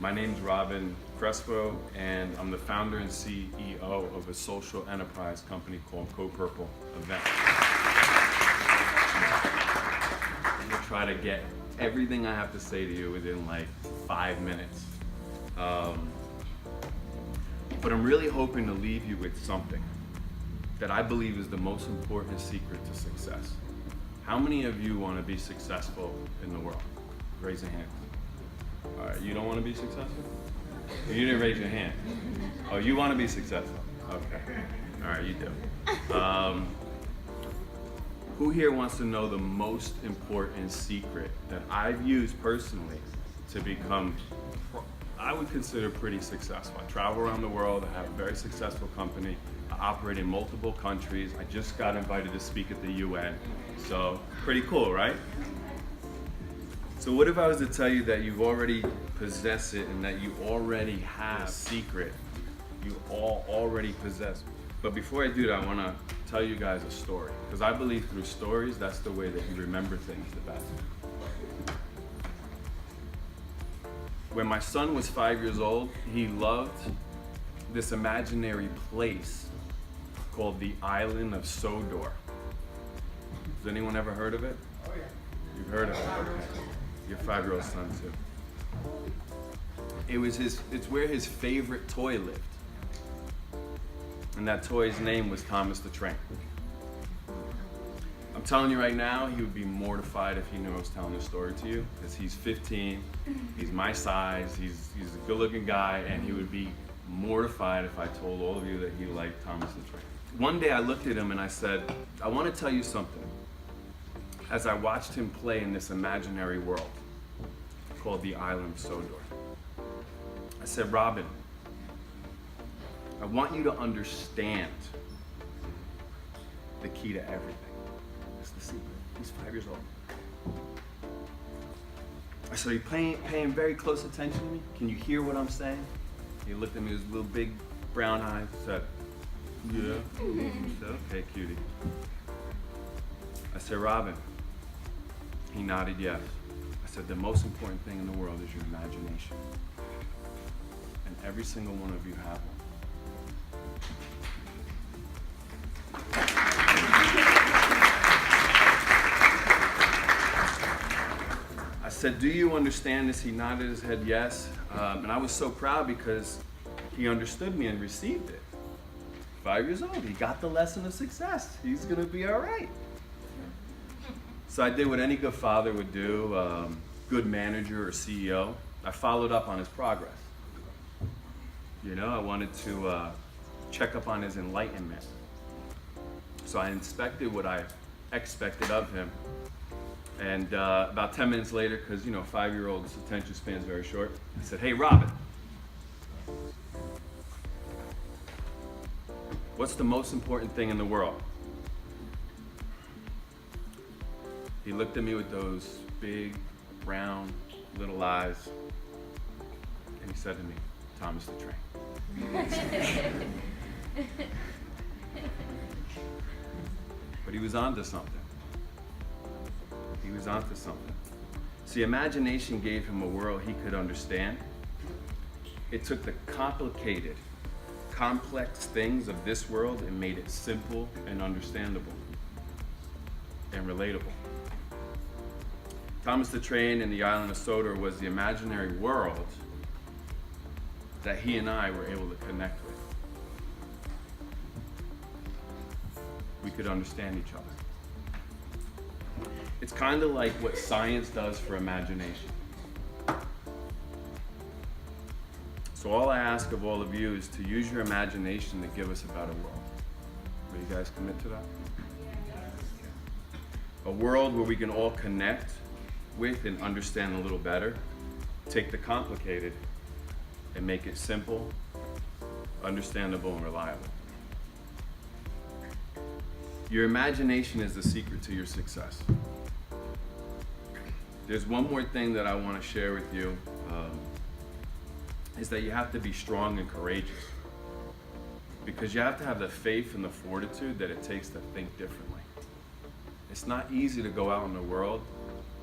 My name's Crespo, and I'm the founder and CEO of a social enterprise company called Purple Event. I'm gonna try to get everything I have to say to you within like 5 minutes. But I'm really hoping to leave you with something that I believe is the most important secret to success. How many of you want to be successful in the world? Raise your hand. All right, you don't want to be successful? You didn't raise your hand. Oh, you want to be successful? Okay. All right, you do. Who here wants to know the most important secret that I've used personally to become, I would consider pretty successful? I travel around the world. I have a very successful company. I operate in multiple countries. I just got invited to speak at the UN. So pretty cool, right? So what if I was to tell you that you already possess it and that you already have a secret? You all already possess. But before I do that, I want to tell you guys a story, because I believe through stories, that's the way that you remember things the best. When my son was 5 years old, he loved this imaginary place called the island of Sodor. Has anyone ever heard of it? Oh yeah. You've heard of it, okay. Your 5-year-old son too. It's where his favorite toy lived. And that toy's name was Thomas the Train. I'm telling you right now, he would be mortified if he knew I was telling this story to you, because he's 15, he's my size, he's a good-looking guy, and he would be mortified if I told all of you that he liked Thomas the Train. One day I looked at him and I said, I want to tell you something. As I watched him play in this imaginary world called the Island of Sodor, I said, Robin, I want you to understand the key to everything. That's the secret. He's 5 years old. I said, are you paying very close attention to me? Can you hear what I'm saying? He looked at me with his little big brown eyes and said, yeah. I said, okay, cutie. I said, Robin. He nodded yes. I said, the most important thing in the world is your imagination. And every single one of you have one. I said, do you understand this? He nodded his head yes. And I was so proud because he understood me and received it. 5 years old, he got the lesson of success. He's gonna be all right. So I did what any good father would do, good manager or CEO. I followed up on his progress. You know, I wanted to check up on his enlightenment. So I inspected what I expected of him. And about 10 minutes later, because, you know, 5-year-olds' attention span is very short, I said, hey, Robin, what's the most important thing in the world? He looked at me with those big, round, little eyes, and he said to me, Thomas the Train. But he was onto something. He was onto something. See, imagination gave him a world he could understand. It took the complicated, complex things of this world and made it simple and understandable and relatable. Thomas the Train and the Island of Sodor was the imaginary world that he and I were able to connect with. We could understand each other. It's kind of like what science does for imagination. So all I ask of all of you is to use your imagination to give us a better world. Will you guys commit to that? A world where we can all connect with and understand a little better, take the complicated and make it simple, understandable, and reliable. Your imagination is the secret to your success. There's one more thing that I want to share with you, is that you have to be strong and courageous, because you have to have the faith and the fortitude that it takes to think differently. It's not easy to go out in the world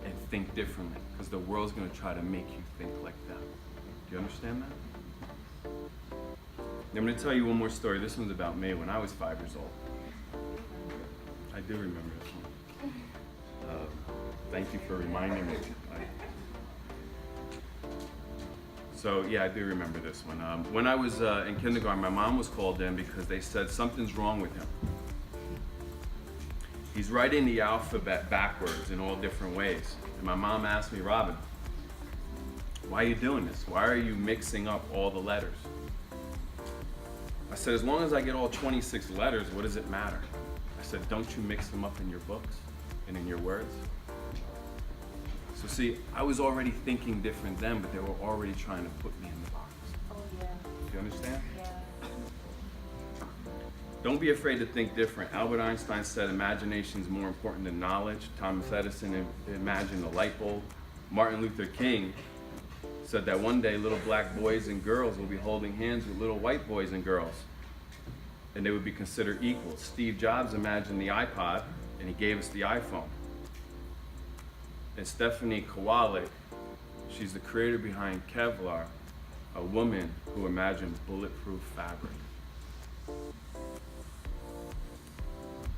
and think differently, because the world's going to try to make you think like them. Do you understand that? I'm going to tell you one more story. This one's about me when I was 5 years old. I do remember this one. Thank you for reminding me. So yeah, I do remember this one. When I was in kindergarten, my mom was called in because they said something's wrong with him. He's writing the alphabet backwards in all different ways. And my mom asked me, Robin, why are you doing this? Why are you mixing up all the letters? I said, as long as I get all 26 letters, what does it matter? I said, don't you mix them up in your books and in your words? So see, I was already thinking different then, but they were already trying to put me in the box. Oh, yeah. Do you understand? Yeah. Don't be afraid to think different. Albert Einstein said imagination is more important than knowledge. Thomas Edison imagined a light bulb. Martin Luther King said that one day little black boys and girls will be holding hands with little white boys and girls, and they would be considered equal. Steve Jobs imagined the iPod, and he gave us the iPhone. And Stephanie Kowalik, she's the creator behind Kevlar, a woman who imagined bulletproof fabric.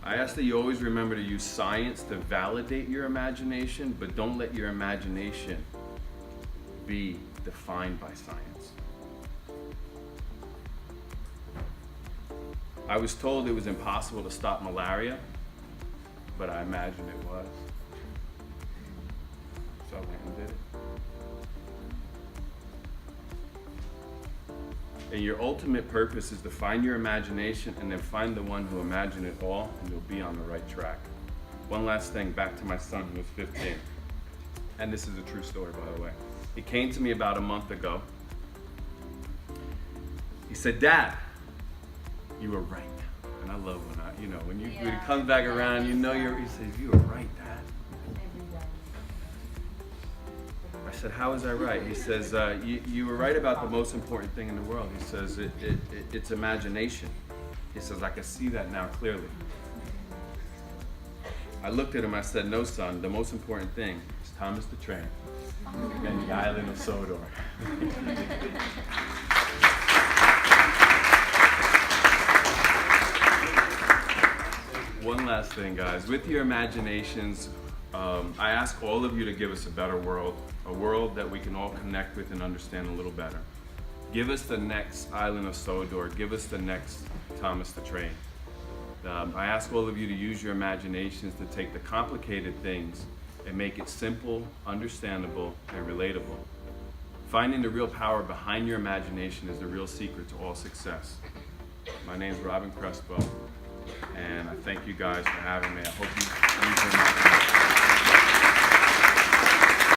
I ask that you always remember to use science to validate your imagination, but don't let your imagination be defined by science. I was told it was impossible to stop malaria, but I imagined it was. So I went and did it. And your ultimate purpose is to find your imagination and then find the one who imagined it all, and you'll be on the right track. One last thing, back to my son who was 15. And this is a true story, by the way. He came to me about a month ago. He said, Dad, you were right. And I love when when he comes back around, he says, you were right, Dad. I said, how was I right? He says, you were right about the most important thing in the world. He says, it's imagination. He says, I can see that now clearly. I looked at him, I said, no, son, the most important thing is Thomas the Train and the island of Sodor. One last thing, guys. With your imaginations, I ask all of you to give us a better world, a world that we can all connect with and understand a little better. Give us the next island of Sodor. Give us the next Thomas the Train. I ask all of you to use your imaginations to take the complicated things and make it simple, understandable, and relatable. Finding the real power behind your imagination is the real secret to all success. My name is Robin Crespo, and I thank you guys for having me. I hope you